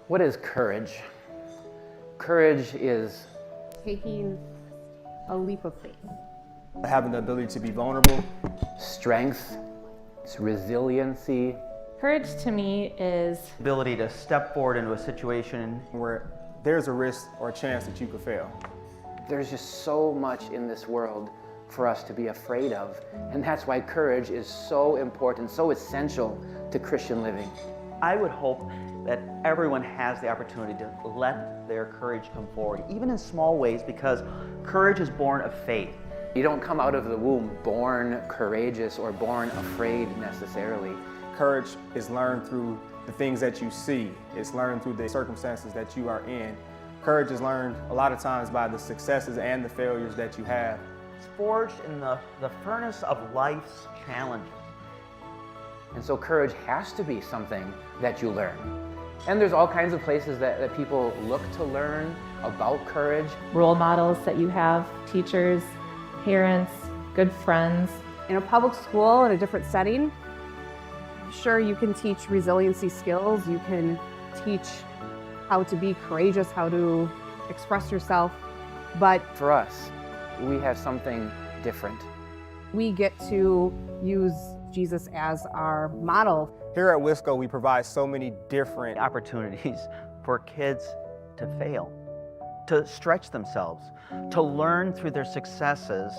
What is courage? Courage is taking a leap of faith. Having the ability to be vulnerable. strength, it's resiliency. Courage to me is ability to step forward into a situation Where there's a risk or a chance that you could fail. There's just so much in this world for us to be afraid of. And that's why courage is so important, so essential to Christian living. I would hope that everyone has the opportunity to let their courage come forward, even in small ways, because courage is born of faith. You don't come out of the womb born courageous or born afraid necessarily. Courage is learned through the things that you see. It's learned through the circumstances that you are in. Courage is learned a lot of times by the successes and the failures that you have. It's forged in the furnace of life's challenges. And so courage has to be something that you learn. And there's all kinds of places that people look to learn about courage. role models that you have, teachers, parents, good friends. In a public school, in a different setting, sure, you can teach resiliency skills, you can teach how to be courageous, how to express yourself, but For us, we have something different. we get to use Jesus as our model. Here at Wisco, we provide so many different Opportunities for kids to fail, to stretch themselves, to learn through their successes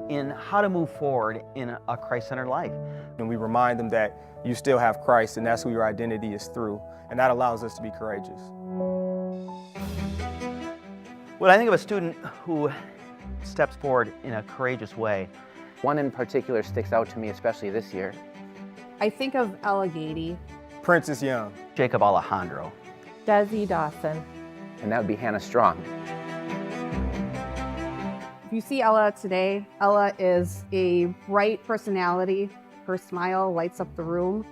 in how to move forward in a Christ-centered life. and we remind them that you still have Christ and that's who your identity is through. And that allows us to be courageous. When I think of a student who steps forward in a courageous way, One in particular sticks out to me, especially this year. I think of Ella Gady. Princess Young. Jacob Alejandro. Desi Dawson. And that would be Hannah Strong. If you see Ella today, Ella is a bright personality. Her smile lights up the room.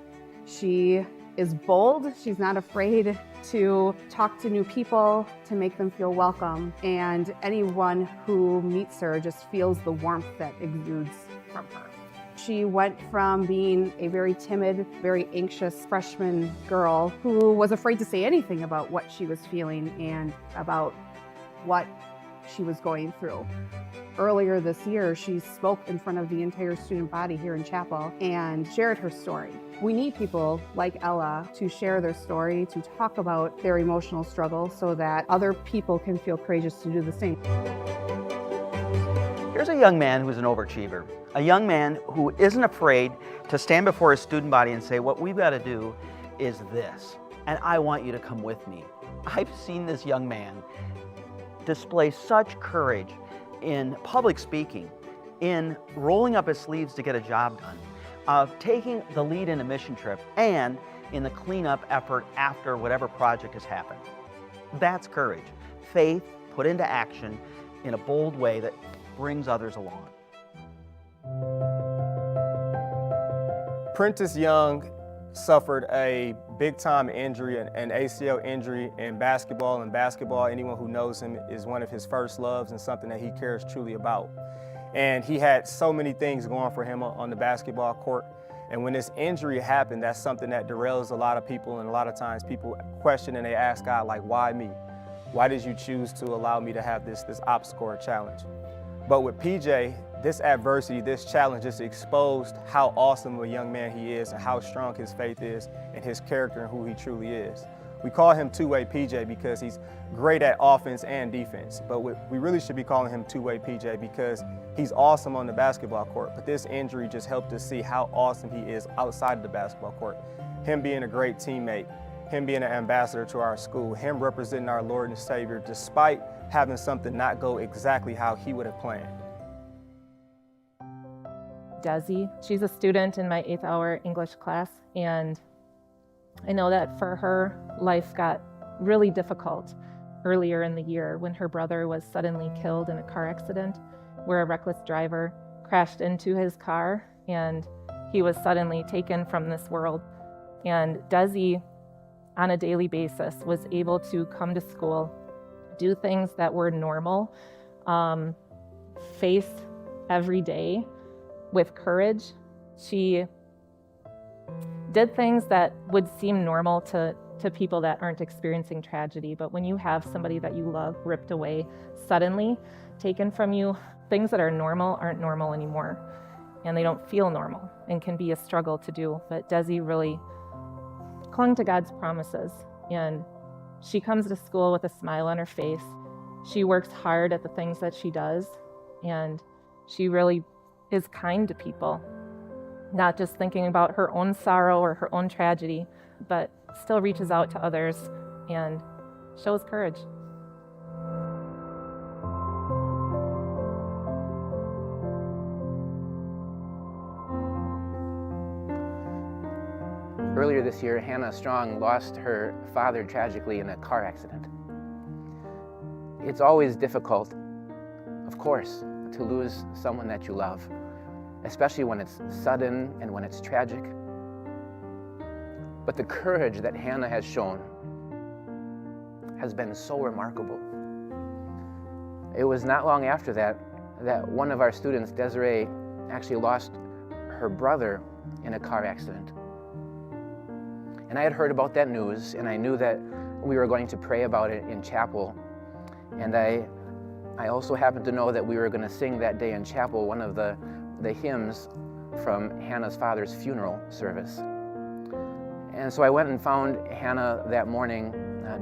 She is bold. She's not afraid to talk to new people, to make them feel welcome. And anyone who meets her just feels the warmth that exudes from her. She went from being a very timid, very anxious freshman girl who was afraid to say anything about what she was feeling and about what she was going through. Earlier this year, she spoke in front of the entire student body here in chapel and shared her story. We need people like Ella to share their story, to talk about their emotional struggle so that other people can feel courageous to do the same. Here's a young man who's an overachiever, a young man who isn't afraid to stand before his student body and say, what we've got to do is this, and I want you to come with me. I've seen this young man display such courage in public speaking, in rolling up his sleeves to get a job done, of taking the lead in a mission trip, and in the cleanup effort after whatever project has happened. That's courage. Faith put into action in a bold way that brings others along. Princess Young suffered a big-time injury, an ACL injury in basketball. And basketball, anyone who knows him, is one of his first loves and something that he cares truly about. And he had so many things going for him on the basketball court. And when this injury happened, that's something that derails a lot of people. And a lot of times people question and they ask God, like, why me? Why did you choose to allow me to have this obstacle or challenge? But with PJ, this adversity, this challenge just exposed how awesome of a young man he is and how strong his faith is and his character and who he truly is. We call him two-way PJ because he's great at offense and defense, but we really should be calling him two-way PJ because he's awesome on the basketball court, but this injury just helped us see how awesome he is outside of the basketball court. Him being a great teammate, him being an ambassador to our school, him representing our Lord and Savior despite having something not go exactly how he would have planned. Desi, she's a student in my 8th hour English class, and I know that for her, life got really difficult earlier in the year when her brother was suddenly killed in a car accident where a reckless driver crashed into his car and he was suddenly taken from this world. And Desi, on a daily basis, was able to come to school, do things that were normal, face every day with courage. She did things that would seem normal to to people that aren't experiencing tragedy. But when you have somebody that you love ripped away suddenly, taken from you, things that are normal aren't normal anymore. And they don't feel normal and can be a struggle to do. But Desi really clung to God's promises. And she comes to school with a smile on her face. She works hard at the things that she does. And she really is kind to people, not just thinking about her own sorrow or her own tragedy, but still reaches out to others and shows courage. Earlier this year, Hannah Strong lost her father tragically in a car accident. It's always difficult, of course, to lose someone that you love, especially when it's sudden and when it's tragic. But the courage that Hannah has shown has been so remarkable. It was not long after that one of our students, Desiree, actually lost her brother in a car accident. And I had heard about that news, and I knew that we were going to pray about it in chapel. And I also happened to know that we were going to sing that day in chapel one of the hymns from Hannah's father's funeral service. And so I went and found Hannah that morning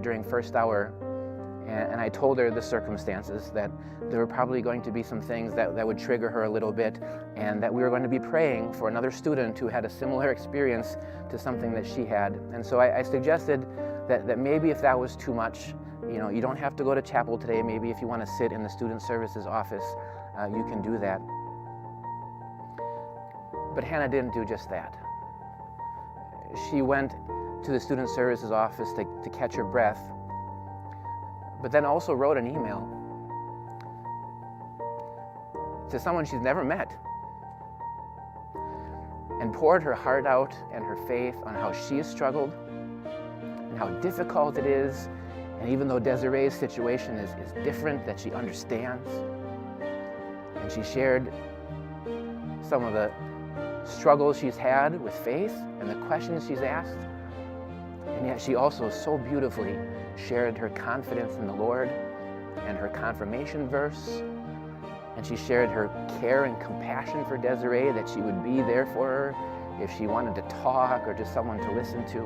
during first hour, and I told her the circumstances, that there were probably going to be some things that would trigger her a little bit, and that we were going to be praying for another student who had a similar experience to something that she had. And so I suggested that maybe if that was too much, you don't have to go to chapel today. Maybe if you want to sit in the student services office, you can do that. But Hannah didn't do just that. She went to the student services office to catch her breath, but then also wrote an email to someone she's never met, and poured her heart out and her faith on how she has struggled and how difficult it is. And even though Desiree's situation is different, that she understands. And she shared some of the struggles she's had with faith and the questions she's asked. And yet she also so beautifully shared her confidence in the Lord and her confirmation verse. And she shared her care and compassion for Desiree, that she would be there for her if she wanted to talk or just someone to listen to.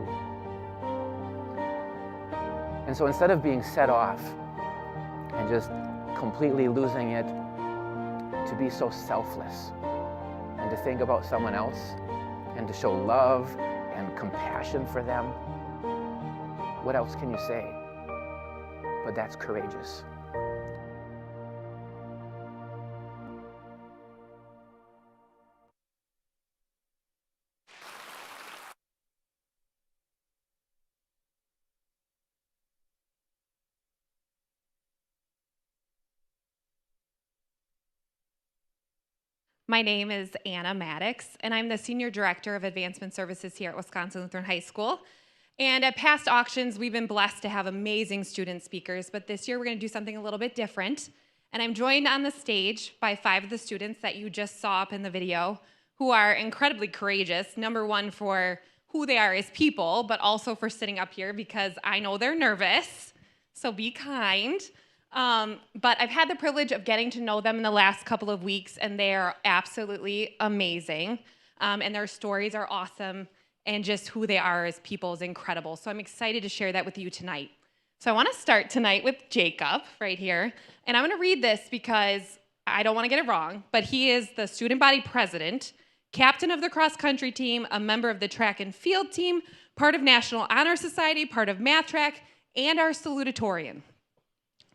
And so instead of being set off and just completely losing it, to be so selfless and to think about someone else and to show love and compassion for them, what else can you say? But that's courageous. My name is Anna Maddox, and I'm the Senior Director of Advancement Services here at Wisconsin Lutheran High School. And at past auctions, we've been blessed to have amazing student speakers, but this year we're going to do something a little bit different. And I'm joined on the stage by 5 of the students that you just saw up in the video, who are incredibly courageous. Number one, for who they are as people, but also for sitting up here, because I know they're nervous, so be kind. But I've had the privilege of getting to know them in the last couple of weeks, and they are absolutely amazing. And their stories are awesome, and just who they are as people is incredible. So I'm excited to share that with you tonight. So I want to start tonight with Jacob right here. And I'm going to read this because I don't want to get it wrong, but he is the student body president, captain of the cross-country team, a member of the track and field team, part of National Honor Society, part of Math Track, and our salutatorian.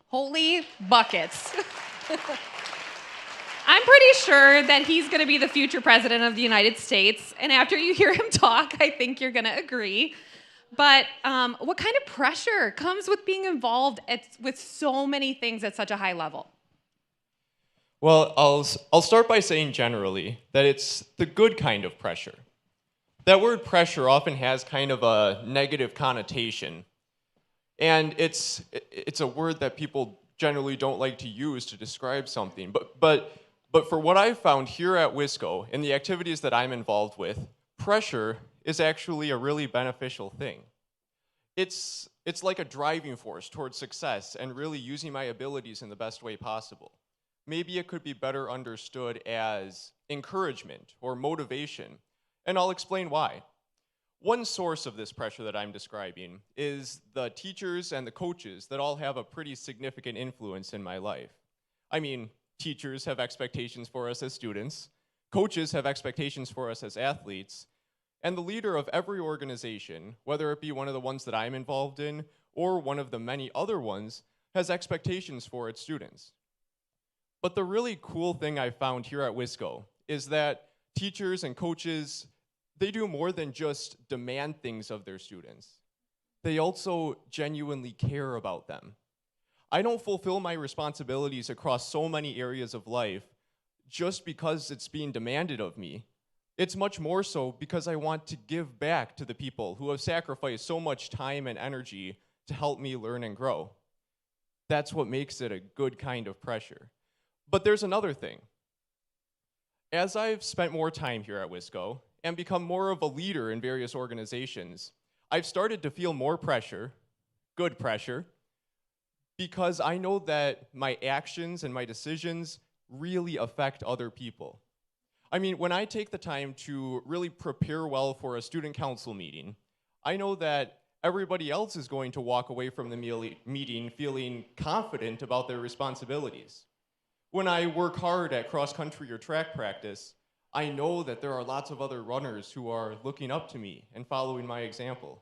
Holy buckets. I'm pretty sure that he's going to be the future president of the United States, and after you hear him talk, I think you're going to agree. But what kind of pressure comes with being involved with so many things at such a high level? Well, I'll start by saying generally that it's the good kind of pressure. That word pressure often has kind of a negative connotation. And it's a word that people generally don't like to use to describe something. But for what I've found here at Wisco, in the activities that I'm involved with, pressure is actually a really beneficial thing. It's like a driving force towards success and really using my abilities in the best way possible. Maybe it could be better understood as encouragement or motivation, and I'll explain why. One source of this pressure that I'm describing is the teachers and the coaches that all have a pretty significant influence in my life. I mean, teachers have expectations for us as students, coaches have expectations for us as athletes, and the leader of every organization, whether it be one of the ones that I'm involved in or one of the many other ones, has expectations for its students. But the really cool thing I found here at Wisco is that teachers and coaches, they do more than just demand things of their students. They also genuinely care about them. I don't fulfill my responsibilities across so many areas of life just because it's being demanded of me. It's much more so because I want to give back to the people who have sacrificed so much time and energy to help me learn and grow. That's what makes it a good kind of pressure. But there's another thing. As I've spent more time here at Wisco and become more of a leader in various organizations, I've started to feel more pressure, good pressure, because I know that my actions and my decisions really affect other people. I mean, when I take the time to really prepare well for a student council meeting, I know that everybody else is going to walk away from the meeting feeling confident about their responsibilities. When I work hard at cross-country or track practice, I know that there are lots of other runners who are looking up to me and following my example.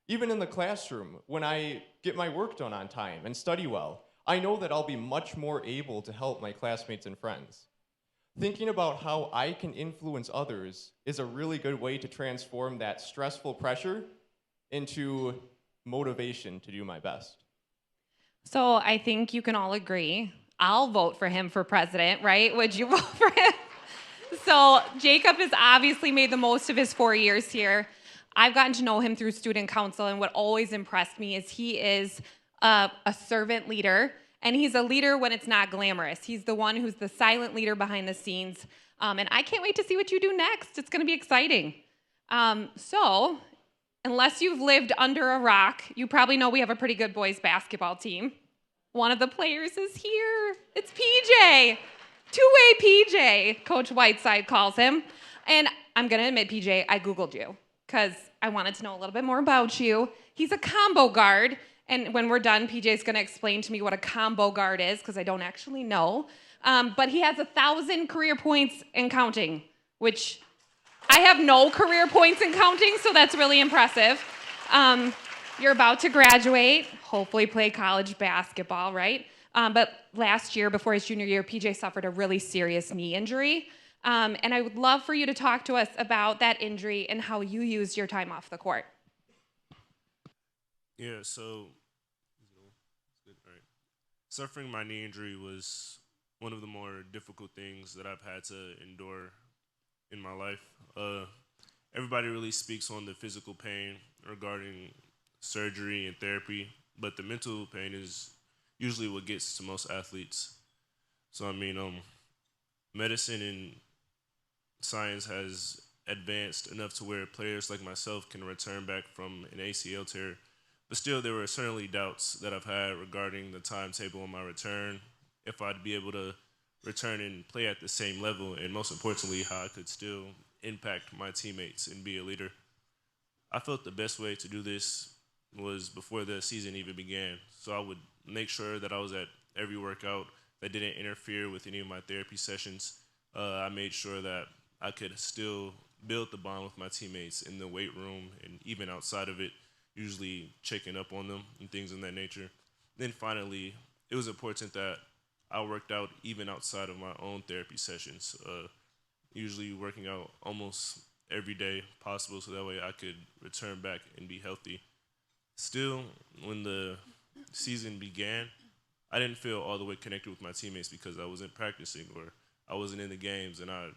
Even in the classroom, when I get my work done on time and study well, I know that I'll be much more able to help my classmates and friends. Thinking about how I can influence others is a really good way to transform that stressful pressure into motivation to do my best. So I think you can all agree, I'll vote for him for president, right? Would you vote for him? So Jacob has obviously made the most of his 4 years here. I've gotten to know him through student council, and what always impressed me is he is a servant leader, and he's a leader when it's not glamorous. He's the one who's the silent leader behind the scenes, and I can't wait to see what you do next. It's gonna be exciting. So, unless you've lived under a rock, you probably know we have a pretty good boys basketball team. One of the players is here. It's PJ. Two-way PJ, Coach Whiteside calls him. And I'm gonna admit, PJ, I Googled you because I wanted to know a little bit more about you. He's a combo guard. And when we're done, PJ's gonna explain to me what a combo guard is because I don't actually know. But he has 1,000 career points and counting, which I have no career points and counting, so that's really impressive. You're about to graduate, hopefully play college basketball, right? But last year, before his junior year, PJ suffered a really serious knee injury. And I would love for you to talk to us about that injury and how you used your time off the court. Yeah, so good. All right. Suffering my knee injury was one of the more difficult things that I've had to endure in my life. Everybody really speaks on the physical pain regarding surgery and therapy, but the mental pain is usually what gets to most athletes. So I mean, medicine and science has advanced enough to where players like myself can return back from an ACL tear, but still there were certainly doubts that I've had regarding the timetable on my return, if I'd be able to return and play at the same level, and most importantly, how I could still impact my teammates and be a leader. I felt the best way to do this was before the season even began. So I would make sure that I was at every workout that didn't interfere with any of my therapy sessions. I made sure that I could still build the bond with my teammates in the weight room and even outside of it, usually checking up on them and things of that nature. Then finally, it was important that I worked out even outside of my own therapy sessions, usually working out almost every day possible so that way I could return back and be healthy. Still, when the season began, I didn't feel all the way connected with my teammates because I wasn't practicing or I wasn't in the games, and I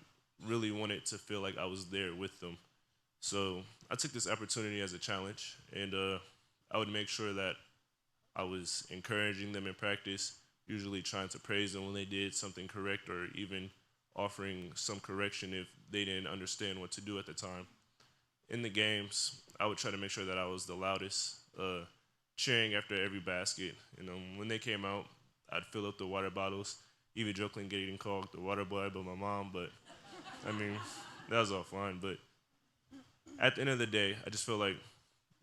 really wanted to feel like I was there with them. So I took this opportunity as a challenge, and I would make sure that I was encouraging them in practice, usually trying to praise them when they did something correct or even offering some correction if they didn't understand what to do at the time. in the games, I would try to make sure that I was the loudest, cheering after every basket. When they came out, I'd fill up the water bottles, even joking getting called the water boy by my mom, but I mean, that was all fun. But at the end of the day, I just feel like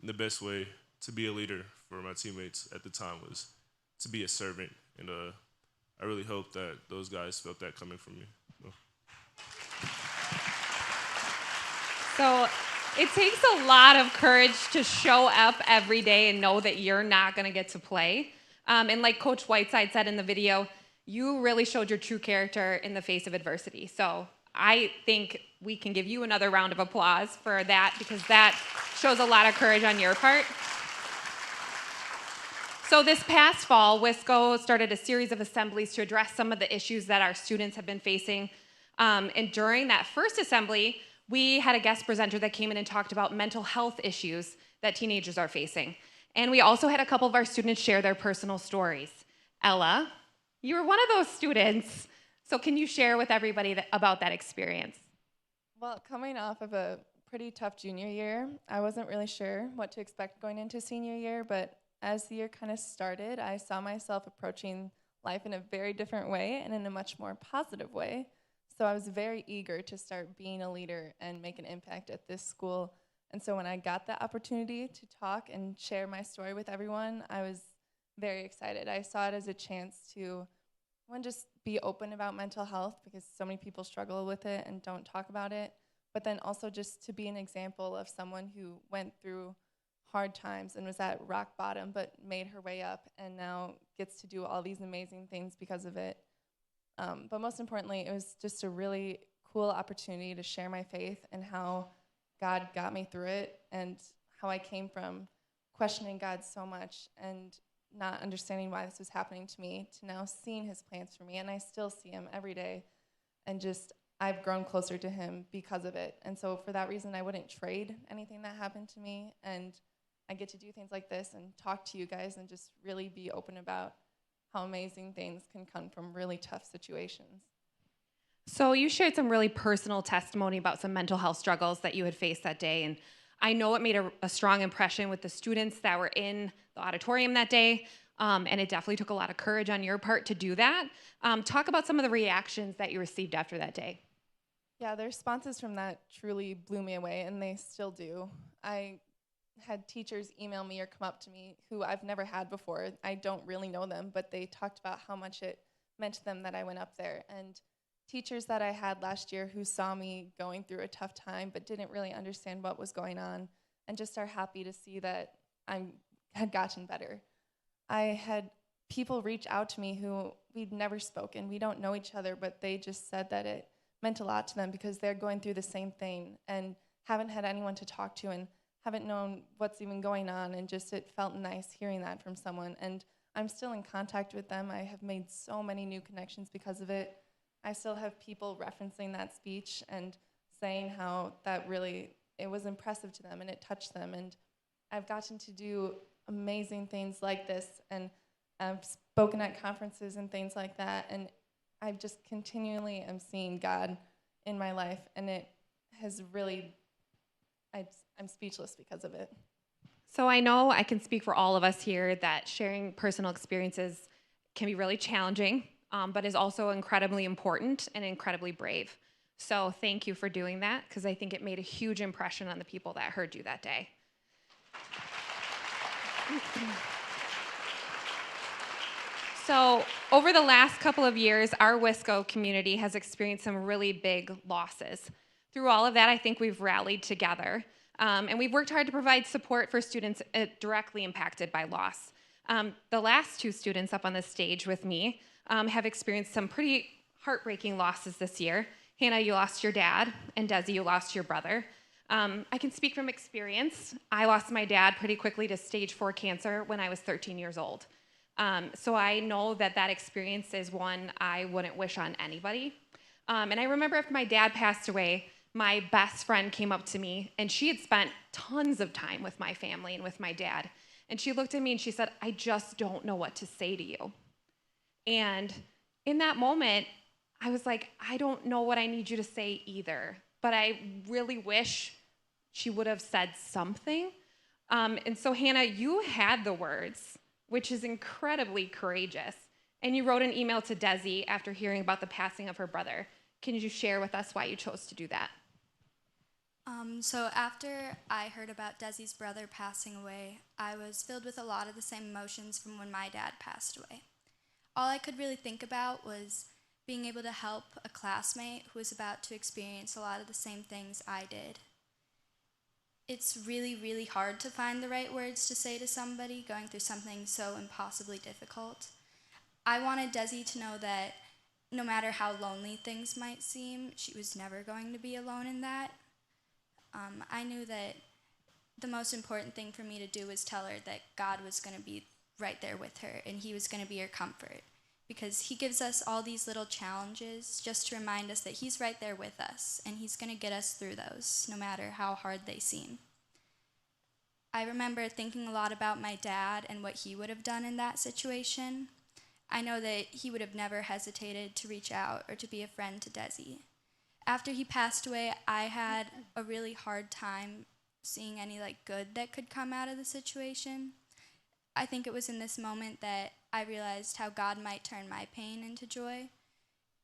the best way to be a leader for my teammates at the time was to be a servant, and I really hope that those guys felt that coming from me. So it takes a lot of courage to show up every day and know that you're not going to get to play. And like Coach Whiteside said in the video, you really showed your true character in the face of adversity. So I think we can give you another round of applause for that, because that shows a lot of courage on your part. So this past fall, WSCO started a series of assemblies to address some of the issues that our students have been facing. And during that first assembly, we had a guest presenter that came in and talked about mental health issues that teenagers are facing. And we also had a couple of our students share their personal stories. Ella, you were one of those students. So can you share with everybody about that experience? Well, coming off of a pretty tough junior year, I wasn't really sure what to expect going into senior year, but as the year kind of started, I saw myself approaching life in a very different way and in a much more positive way. So I was very eager to start being a leader and make an impact at this school. And so when I got the opportunity to talk and share my story with everyone, I was very excited. I saw it as a chance to, one, just be open about mental health, because so many people struggle with it and don't talk about it, but then also just to be an example of someone who went through hard times and was at rock bottom but made her way up and now gets to do all these amazing things because of it. But most importantly, it was just a really cool opportunity to share my faith and how God got me through it, and how I came from questioning God so much and not understanding why this was happening to me to now seeing his plans for me. And I still see him every day, and just I've grown closer to him because of it. And so for that reason, I wouldn't trade anything that happened to me, and I get to do things like this and talk to you guys and just really be open about how amazing things can come from really tough situations. So you shared some really personal testimony about some mental health struggles that you had faced that day, and I know it made a strong impression with the students that were in the auditorium that day, and it definitely took a lot of courage on your part to do that. Talk about some of the reactions that you received after that day. Yeah, the responses from that truly blew me away, and they still do. I had teachers email me or come up to me who I've never had before. I don't really know them, but they talked about how much it meant to them that I went up there. And teachers that I had last year who saw me going through a tough time but didn't really understand what was going on, and just are happy to see that I had gotten better. I had people reach out to me who we'd never spoken. We don't know each other, but they just said that it meant a lot to them because they're going through the same thing and haven't had anyone to talk to and haven't known what's even going on, and just it felt nice hearing that from someone. And I'm still in contact with them. I have made so many new connections because of it. I still have people referencing that speech and saying how that really, it was impressive to them and it touched them. And I've gotten to do amazing things like this, and I've spoken at conferences and things like that, and I just continually am seeing God in my life, and it has really, I'm speechless because of it. So I know I can speak for all of us here that sharing personal experiences can be really challenging, but is also incredibly important and incredibly brave. So thank you for doing that, because I think it made a huge impression on the people that heard you that day. So over the last couple of years, our WSCO community has experienced some really big losses. Through all of that, I think we've rallied together. And we've worked hard to provide support for students directly impacted by loss. The last two students up on the stage with me have experienced some pretty heartbreaking losses this year. Hannah, you lost your dad, and Desi, you lost your brother. I can speak from experience. I lost my dad pretty quickly to stage 4 cancer when I was 13 years old. So I know that that experience is one I wouldn't wish on anybody. And I remember after my dad passed away, my best friend came up to me, and she had spent tons of time with my family and with my dad. And she looked at me and she said, "I just don't know what to say to you." And in that moment, I was like, I don't know what I need you to say either, but I really wish she would have said something. And so Hannah, you had the words, which is incredibly courageous. And you wrote an email to Desi after hearing about the passing of her brother. Can you share with us why you chose to do that? So after I heard about Desi's brother passing away, I was filled with a lot of the same emotions from when my dad passed away. All I could really think about was being able to help a classmate who was about to experience a lot of the same things I did. It's really, really hard to find the right words to say to somebody going through something so impossibly difficult. I wanted Desi to know that no matter how lonely things might seem, she was never going to be alone in that. I knew that the most important thing for me to do was tell her that God was going to be right there with her and he was going to be her comfort, because he gives us all these little challenges just to remind us that he's right there with us and he's going to get us through those no matter how hard they seem. I remember thinking a lot about my dad and what he would have done in that situation. I know that he would have never hesitated to reach out or to be a friend to Desi. After he passed away, I had a really hard time seeing any good that could come out of the situation. I think it was in this moment that I realized how God might turn my pain into joy.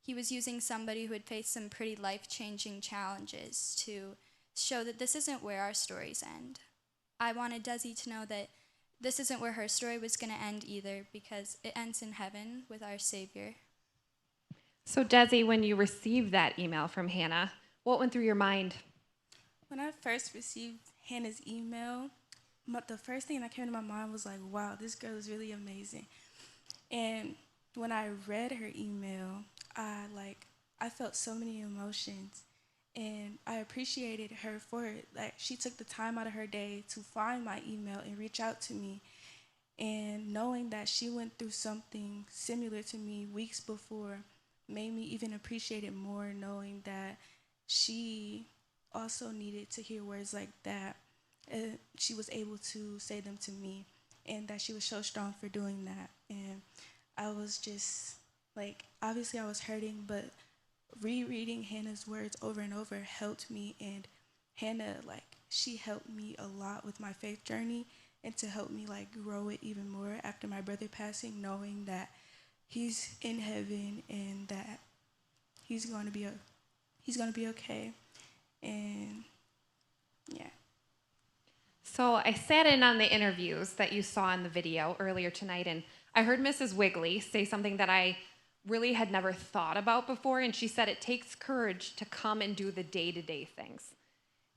He was using somebody who had faced some pretty life-changing challenges to show that this isn't where our stories end. I wanted Desi to know that this isn't where her story was going to end either, because it ends in heaven with our Savior. So Desi, when you received that email from Hannah, what went through your mind? When I first received Hannah's email, the first thing that came to my mind was like, wow, this girl is really amazing. And when I read her email, I felt so many emotions, and I appreciated her for it. Like, she took the time out of her day to find my email and reach out to me. And knowing that she went through something similar to me weeks before made me even appreciate it more, knowing that she also needed to hear words like that. She was able to say them to me, and that she was so strong for doing that. And I was just obviously I was hurting, but rereading Hannah's words over and over helped me. And Hannah, she helped me a lot with my faith journey, and to help me grow it even more after my brother passing, knowing that he's in heaven and that he's going to be okay. And yeah. So I sat in on the interviews that you saw in the video earlier tonight, and I heard Mrs. Wigley say something that I really had never thought about before, and she said it takes courage to come and do the day-to-day things.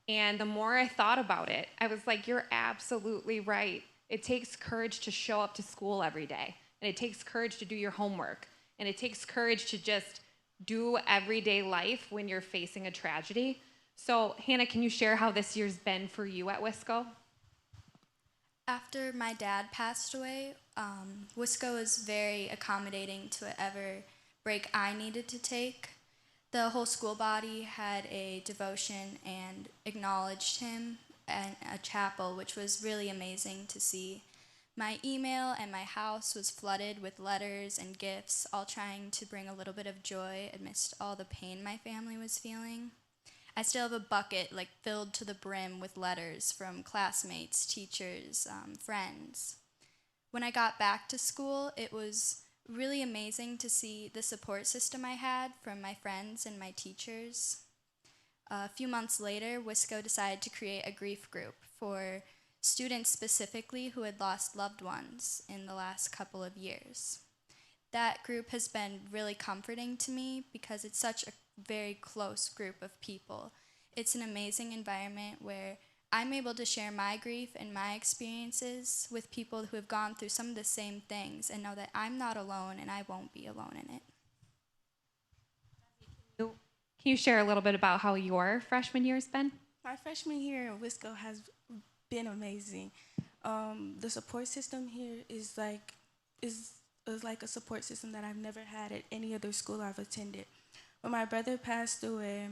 And the more I thought about it, I was like, you're absolutely right. It takes courage to show up to school every day, and it takes courage to do your homework, and it takes courage to just do everyday life when you're facing a tragedy. So Hannah, can you share how this year's been for you at Wisco? After my dad passed away, Wisco was very accommodating to whatever break I needed to take. The whole school body had a devotion and acknowledged him in a chapel, which was really amazing to see. My email and my house was flooded with letters and gifts, all trying to bring a little bit of joy amidst all the pain my family was feeling. I still have a bucket filled to the brim with letters from classmates, teachers, friends. When I got back to school, it was really amazing to see the support system I had from my friends and my teachers. A few months later, Wisco decided to create a grief group for students specifically who had lost loved ones in the last couple of years. That group has been really comforting to me because it's such a very close group of people. It's an amazing environment where I'm able to share my grief and my experiences with people who have gone through some of the same things and know that I'm not alone and I won't be alone in it. Can you share a little bit about how your freshman year's been? My freshman year at Wisco has been amazing. The support system here is like a support system that I've never had at any other school I've attended. When my brother passed away,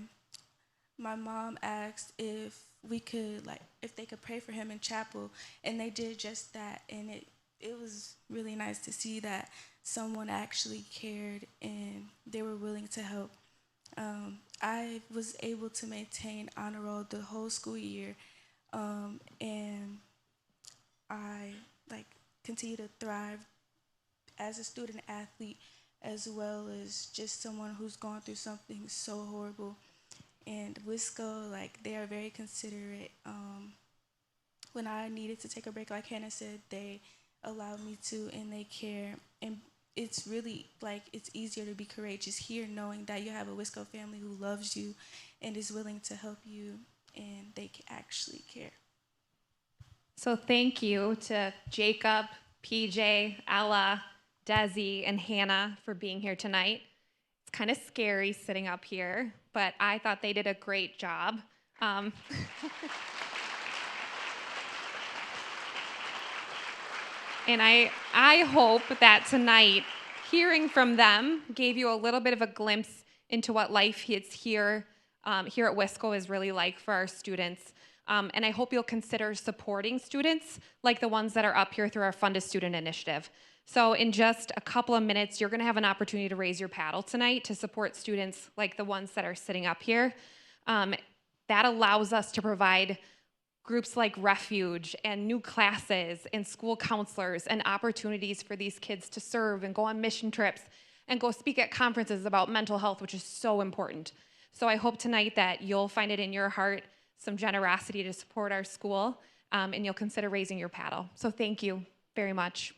my mom asked if we could, if they could pray for him in chapel, and they did just that. And it was really nice to see that someone actually cared and they were willing to help. I was able to maintain honor roll the whole school year, and I continue to thrive as a student athlete, as well as just someone who's gone through something so horrible. And Wisco, they are very considerate. When I needed to take a break, like Hannah said, they allowed me to, and they care. And it's really it's easier to be courageous here, knowing that you have a Wisco family who loves you and is willing to help you, and they actually care. So thank you to Jacob, PJ, Ella, Desi, and Hannah for being here tonight. It's kind of scary sitting up here, but I thought they did a great job. And I hope that tonight, hearing from them gave you a little bit of a glimpse into what life here at Wisco is really like for our students. And I hope you'll consider supporting students like the ones that are up here through our Fund a Student initiative. So in just a couple of minutes, you're gonna have an opportunity to raise your paddle tonight to support students like the ones that are sitting up here. That allows us to provide groups like Refuge and new classes and school counselors and opportunities for these kids to serve and go on mission trips and go speak at conferences about mental health, which is so important. So I hope tonight that you'll find it in your heart some generosity to support our school, and you'll consider raising your paddle. So thank you very much.